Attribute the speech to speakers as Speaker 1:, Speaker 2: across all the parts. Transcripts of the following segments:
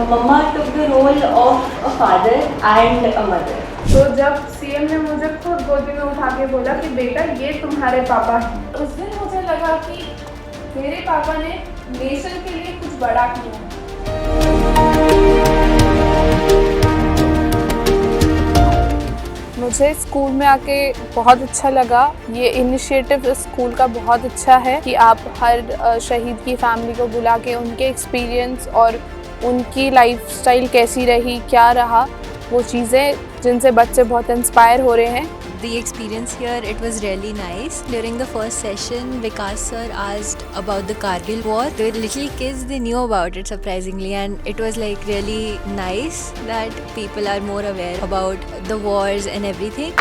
Speaker 1: Mama took the role of a father and a mother.
Speaker 2: तो जब CM ने मुझे खुद गोदी में उठा के बोला कि बेटा ये तुम्हारे पापा हैं, उस दिन मुझे लगा कि मेरे पापा ने नेशन के लिए कुछ बड़ा किया है। मुझे स्कूल में आके बहुत अच्छा लगा। ये इनिशिएटिव स्कूल का बहुत अच्छा है कि आप हर शहीद की फैमिली को बुला के उनके एक्सपीरियंस और उनकी लाइफस्टाइल कैसी रही, क्या रहा, वो चीज़ें जिनसे बच्चे बहुत इंस्पायर हो रहे हैं।
Speaker 3: The experience here, it was really nice. During the first session, Vikas sir asked about the Kargil war. The little kids, they knew about it surprisingly, and it was like really nice that people are more aware about the wars and everything.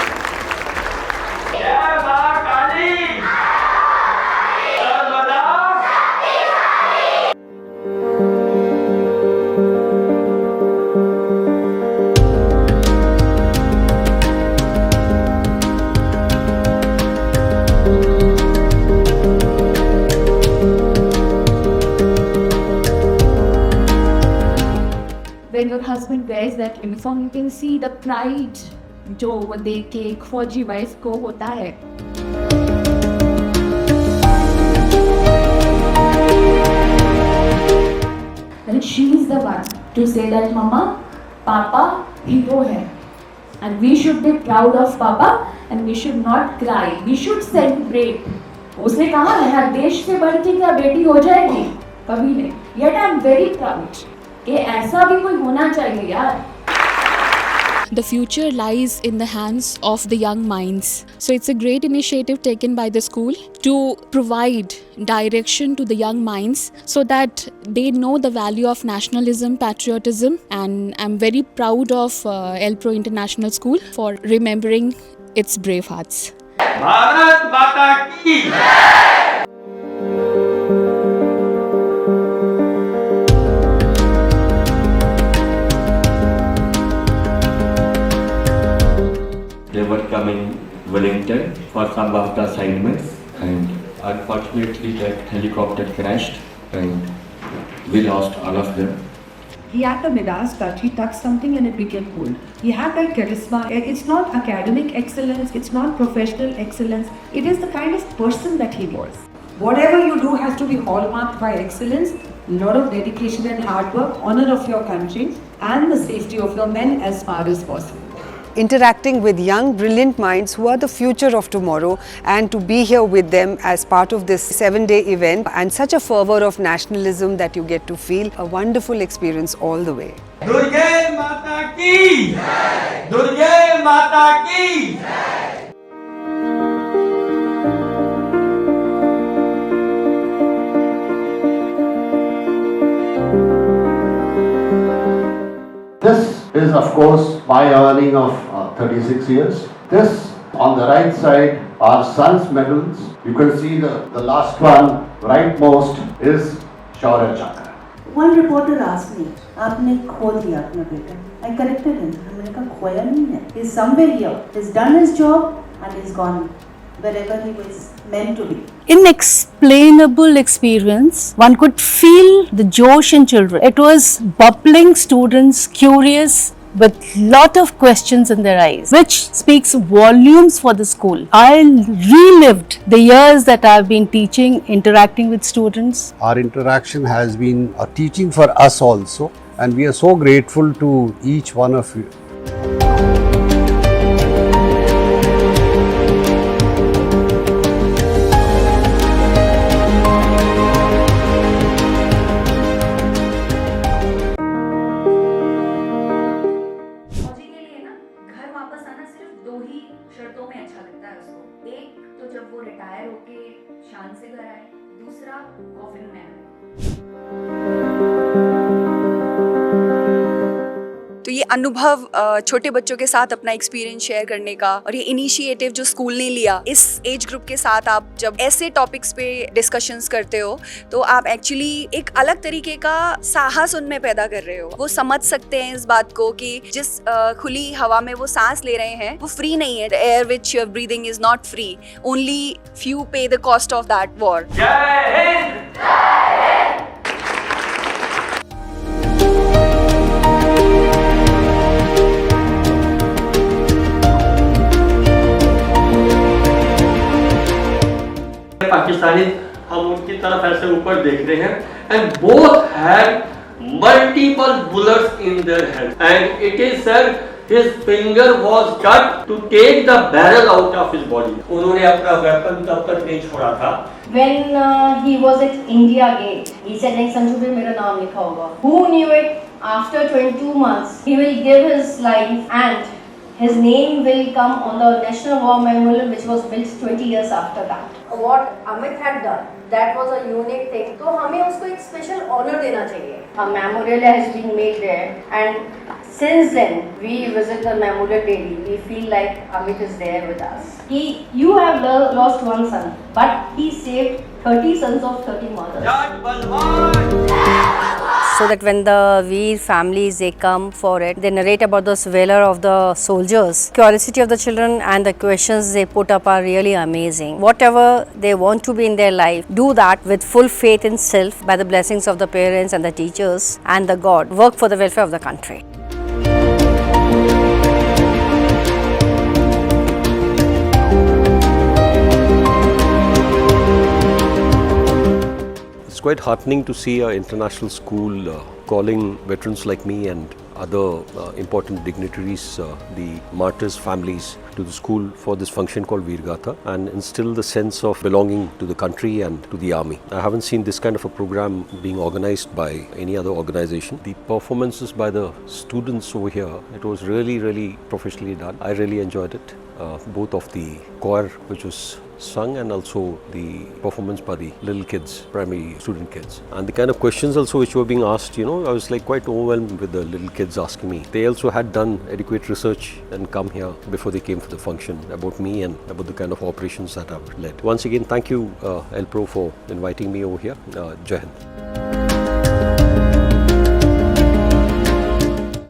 Speaker 4: When your husband wears that uniform, you can see the pride जो वो देख के एक फौजी wife को होता है। And she is the one to say that Mama, Papa hero है, and we should be proud of Papa and we should not cry. We should celebrate. उसने कहा है हर देश से बढ़ के क्या बेटी हो जाएगी, कभी नहीं। Yet I am very proud कि ऐसा भी कोई होना चाहिए यार।
Speaker 5: The future lies in the hands of the young minds. So it's a great initiative taken by the school to provide direction to the young minds so that they know the value of nationalism, patriotism, and I'm very proud of ELPRO International School for remembering its brave hearts.
Speaker 6: Bharat माता की They were coming Wellington for some of the assignments, and unfortunately that helicopter crashed and we lost all of them.
Speaker 7: He had the Midas touch, he touched something and it became cool. He had that charisma. It's not academic excellence, it's not professional excellence, it is the kind of person that he was. Whatever you do has to be hallmarked by excellence, a lot of dedication and hard work, honor of your country and the safety of your men as far as possible.
Speaker 8: Interacting with young, brilliant minds who are the future of tomorrow, and to be here with them as part of this 7-day event and such a fervor of nationalism that you get to feel a wonderful experience all the way.
Speaker 6: दुर्गे माता की जय, दुर्गे माता की जय।
Speaker 9: This is of course my earning of 36 years. This on the right side are son's medals. You can see the last one rightmost is Shaurya Chakra.
Speaker 1: One reporter asked me, आपने खो दिया अपना बेटा. I corrected him. मैंने कहा खोया नहीं है. He's somewhere here. He's done his job and he's gone wherever he was meant to be.
Speaker 10: Inexplainable experience. One could feel the josh in children. It was bubbling students, curious, with lot of questions in their eyes, which speaks volumes for the school. I relived the years that I've been teaching, interacting with students.
Speaker 11: Our interaction has been a teaching for us also, and we are so grateful to each one of you.
Speaker 4: शर्तों में अच्छा लगता है उसको। एक तो जब वो रिटायर होके शान से घर आए, दूसरा कॉफिन में आए।
Speaker 8: तो ये अनुभव छोटे बच्चों के साथ अपना एक्सपीरियंस शेयर करने का और ये इनिशिएटिव जो स्कूल ने लिया, इस एज ग्रुप के साथ आप जब ऐसे टॉपिक्स पे डिस्कशंस करते हो तो आप एक्चुअली एक अलग तरीके का साहस उनमें पैदा कर रहे हो। वो समझ सकते हैं इस बात को कि जिस खुली हवा में वो सांस ले रहे हैं वो फ्री नहीं है। The air which you are breathing is not free, only few pay the cost of that war.
Speaker 6: Jai Hind. Pakistani हम उनकी तरफ ऐसे ऊपर देख रहे हैं, and both had multiple bullets in their head, and it is said his finger was cut to take the barrel out of his body. उन्होंने अपना वेपन तब तक नहीं छोड़ा था.
Speaker 12: When he was at India Gate, he said like Sanju पे मेरा नाम लिखा होगा. Who knew it? After 22 months, he will give his life and his name will come on the National War Memorial, which was built 20 years after that. What Amit had done, that was a unique thing. तो हमें उसको एक special honor देना चाहिए. A memorial has been made there, and since then we visit the memorial daily. We feel like Amit is there with us. You have lost one son, but he saved 30 sons of 30 mothers.
Speaker 3: So that when the Veer families, they come for it, they narrate about the valor of the soldiers. Curiosity of the children and the questions they put up are really amazing. Whatever they want to be in their life, do that with full faith in self by the blessings of the parents and the teachers and the God. Work for the welfare of the country.
Speaker 13: It's quite heartening to see an international school calling veterans like me and other important dignitaries, the martyrs' families, to the school for this function called Veer Gatha and instill the sense of belonging to the country and to the army. I haven't seen this kind of a program being organized by any other organization. The performances by the students over here, it was really professionally done. I really enjoyed it. Both of the choir which was sung and also the performance by the little kids, primary student kids. And the kind of questions also which were being asked, I was like quite overwhelmed with the little kids asking me. They also had done adequate research and come here before they came for the function about me and about the kind of operations that I've led. Once again, thank you, LPRO, for inviting me over here. Jai Hind.